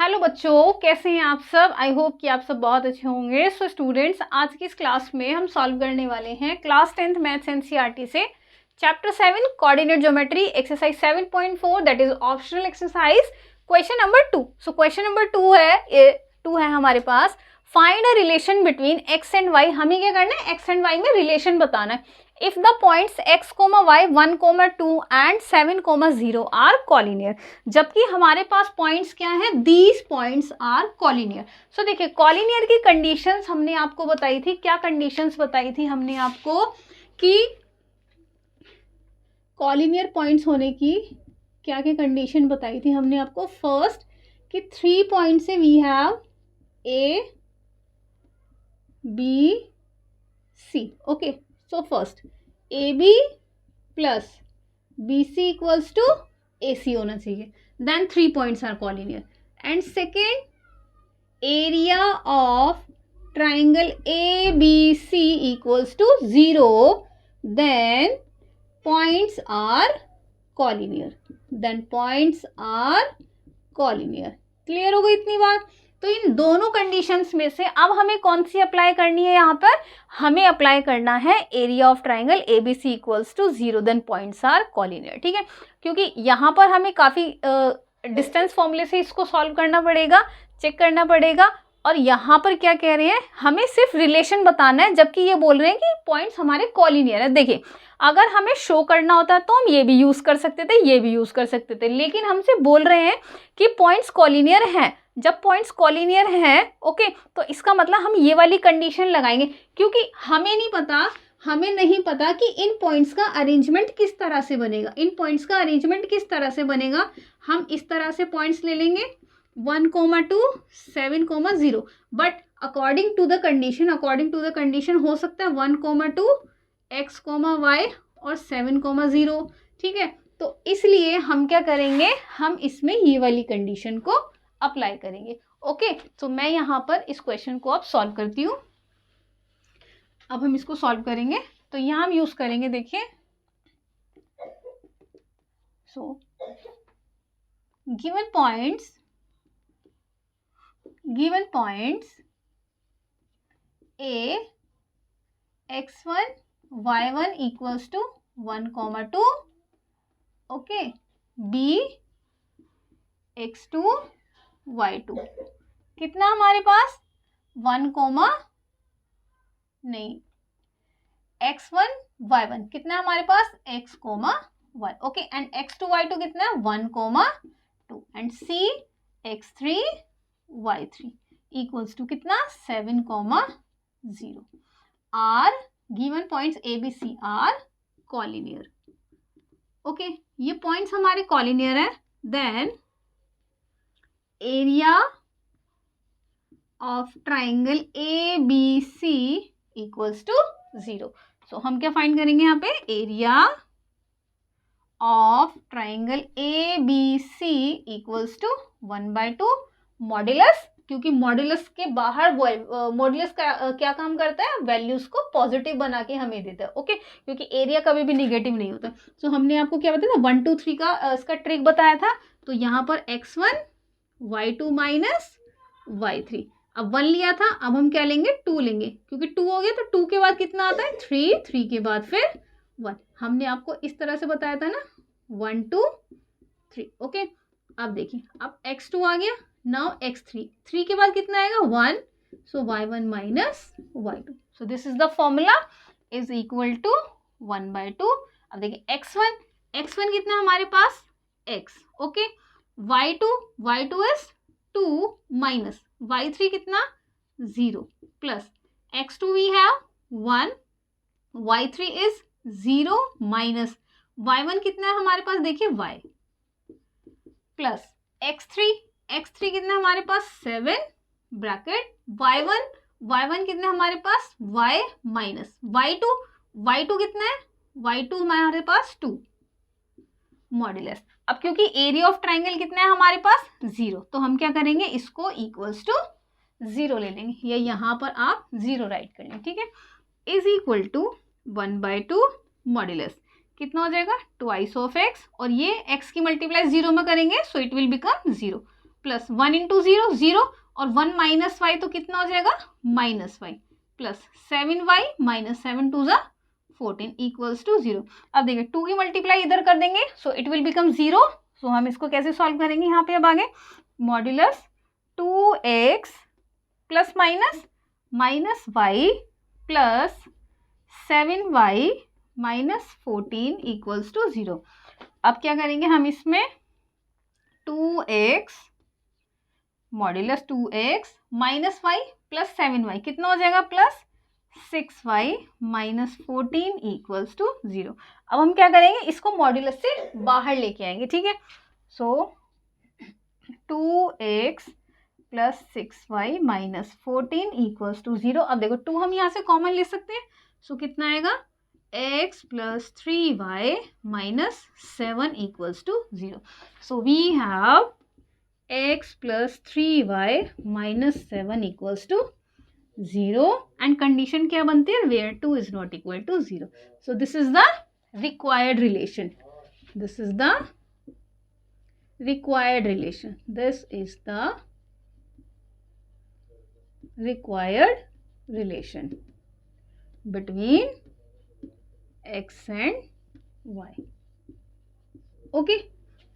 Hello बच्चों, कैसे हैं आप सब। आई होप कि आप सब बहुत अच्छे होंगे। सो स्टूडेंट्स, आज की इस क्लास में हम सॉल्व करने वाले हैं क्लास 10th मैथ्स एनसीईआरटी से chapter 7 coordinate geometry exercise 7.4 that is optional exercise question number 2। So question number 2 है हमारे पास। Find a relation between x and y. हमें क्या करना है, एक्स एंड वाई में रिलेशन बताना है। If the points x, y 1, 2 and 7, 0 are collinear. जबकि हमारे पास पॉइंट्स क्या है, दीज पॉइंट्स आर कॉलिनियर। सो देखिए, कॉलिनियर की कंडीशंस हमने आपको बताई थी। क्या कंडीशंस बताई थी हमने आपको कि कॉलिनियर पॉइंट्स होने की क्या क्या कंडीशन बताई थी हमने आपको। फर्स्ट कि 3 पॉइंट से we have A B C. Okay, so first A B plus B C equals to A C होना चाहिए। Then 3 points are collinear. And second, area of triangle A B C equals to 0, then points are collinear. Clear हो गई इतनी बात। तो इन दोनों conditions में से अब हमें कौन सी अप्लाई करनी है, यहाँ पर हमें अप्लाई करना है area of triangle A B C equals to 0 then points are collinear. ठीक है, क्योंकि यहाँ पर हमें काफ़ी डिस्टेंस फॉर्मूले से इसको सॉल्व करना पड़ेगा, चेक करना पड़ेगा। और यहाँ पर क्या कह रहे हैं, हमें सिर्फ रिलेशन बताना है, जबकि ये बोल रहे हैं कि पॉइंट्स हमारे कॉलिनियर है। देखिए, अगर हमें शो करना होता तो हम ये भी यूज़ कर सकते थे, ये भी यूज़ कर सकते थे, लेकिन हमसे बोल रहे हैं कि पॉइंट्स कॉलिनियर हैं। जब पॉइंट्स कॉलिनियर हैं, ओके, तो इसका मतलब हम ये वाली कंडीशन लगाएंगे, क्योंकि हमें नहीं पता कि इन पॉइंट्स का अरेंजमेंट किस तरह से बनेगा। हम इस तरह से पॉइंट्स ले लेंगे 1, 2, 7, 0, but according to the condition हो सकता है 1, 2 x, y और 7, 0। ठीक है, तो इसलिए हम क्या करेंगे, हम इसमें ये वाली कंडीशन को अप्लाई करेंगे। ओके, तो मैं यहाँ पर इस क्वेश्चन को अब सॉल्व करती हूँ। अब हम इसको सॉल्व करेंगे, तो यहाँ हम यूज करेंगे, देखिए, so given points a x1 y1 equals to 1, 2, okay, b x2 y2 कितना हमारे पास 1, x1 y1 कितना हमारे पास x, y, okay, and x2 y2 कितना है 1, 2, and c x3 y3 equals to कितना 7, 0। Are given points A B C are collinear. Okay, ये points हमारे कॉलिनियर है। Then area of triangle A B C equals to 0। So हम क्या find करेंगे यहाँ पे, area of triangle A B C equals to 1/2 modulus, क्योंकि modulus के बाहर मॉड्यूलस का क्या काम करता है, वैल्यूज को पॉजिटिव बना के हमें देता है। ओके, क्योंकि एरिया कभी भी निगेटिव नहीं होता। सो हमने आपको क्या बताया था, 1, 2, 3 का इसका ट्रिक बताया था। तो यहाँ पर x1 y2 माइनस y3, अब 1 लिया था, अब हम क्या लेंगे, 2 लेंगे, क्योंकि 2 हो गया तो 2 के बाद कितना आता है 3 के बाद फिर 1। हमने आपको इस तरह से बताया था ना, 1, 2, 3। ओके, अब देखिए, अब x2 आ गया, नाउ x3, 3 के बाद कितना आएगा 1, so y1 minus y2। So this is the formula is equal to 1/2। अब देखिए x1 कितना हमारे पास x, okay, y2 is 2 minus y3 कितना 0 plus x2 we have 1, y3 is 0 minus y1 कितना है हमारे पास, देखिए y प्लस x3 कितना हमारे पास 7 ब्रैकेट y1 कितना हमारे पास y माइनस y2 कितना है, y2 हमारे पास 2 मॉड्यूलस। अब क्योंकि एरिया ऑफ ट्राइंगल कितना है हमारे पास 0, तो हम क्या करेंगे, इसको इक्वल्स टू 0 ले लेंगे, या यहाँ पर आप 0 राइट कर लेंगे। ठीक है, इज इक्वल टू 1/2 मॉड्यूलस कितना हो जाएगा, 2 ऑफ x, और ये x की मल्टीप्लाई 0 में करेंगे, सो it will become 0। Plus 1 into 0 0 और 1 माइनस वाई तो कितना हो जाएगा minus Y plus 7y minus 7 टू ज़ा 14 इक्वल्स टू 0। अब देखिए 2 की मल्टीप्लाई इधर कर देंगे so it will become 0। So हम इसको कैसे सॉल्व करेंगे यहाँ पे अब आगे modulus 2x plus minus minus Y plus 7y minus 14 equals to 0। अब क्या करेंगे हम इसमें 2x modulus 2x minus Y plus 7y कितना हो जाएगा plus 6y minus 14 equals to 0। अब हम क्या करेंगे इसको मॉड्यूलस से बाहर लेके आएंगे, ठीक है। So 2x plus 6y minus 14 equals to 0। अब देखो 2 हम यहाँ से कॉमन ले सकते हैं सो कितना आएगा x plus 3y minus 7 equals to 0। So we have x plus 3y minus 7 equals to 0 and condition क्या बनती है where 2 is not equal to 0। So this is the required relation, this is the required relation, this is the required relation between x and y। Okay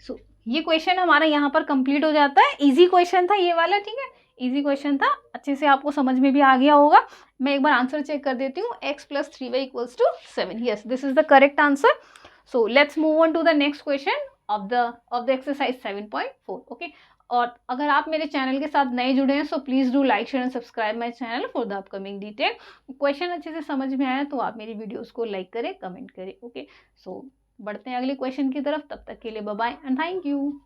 so ये question हमारा यहाँ पर complete हो जाता है। इजी क्वेश्चन था ये वाला, ठीक है, इजी क्वेश्चन था, अच्छे से आपको समझ में भी आ गया होगा। मैं एक बार आंसर चेक कर देती हूँ x plus 3y equals to 7। Yes this is the correct answer. So let's move on to the next question of the exercise 7.4। ओके और अगर आप मेरे चैनल के साथ नए जुड़े हैं so please do like share and subscribe my channel for the upcoming detail. Question अच्छे से समझ में आया तो आप मेरी वीडियोस को लाइक करें, कमेंट करें। ओके सो बढ़ते हैं अगले क्वेश्चन की तरफ, तब तक के लिए bye bye and thank you.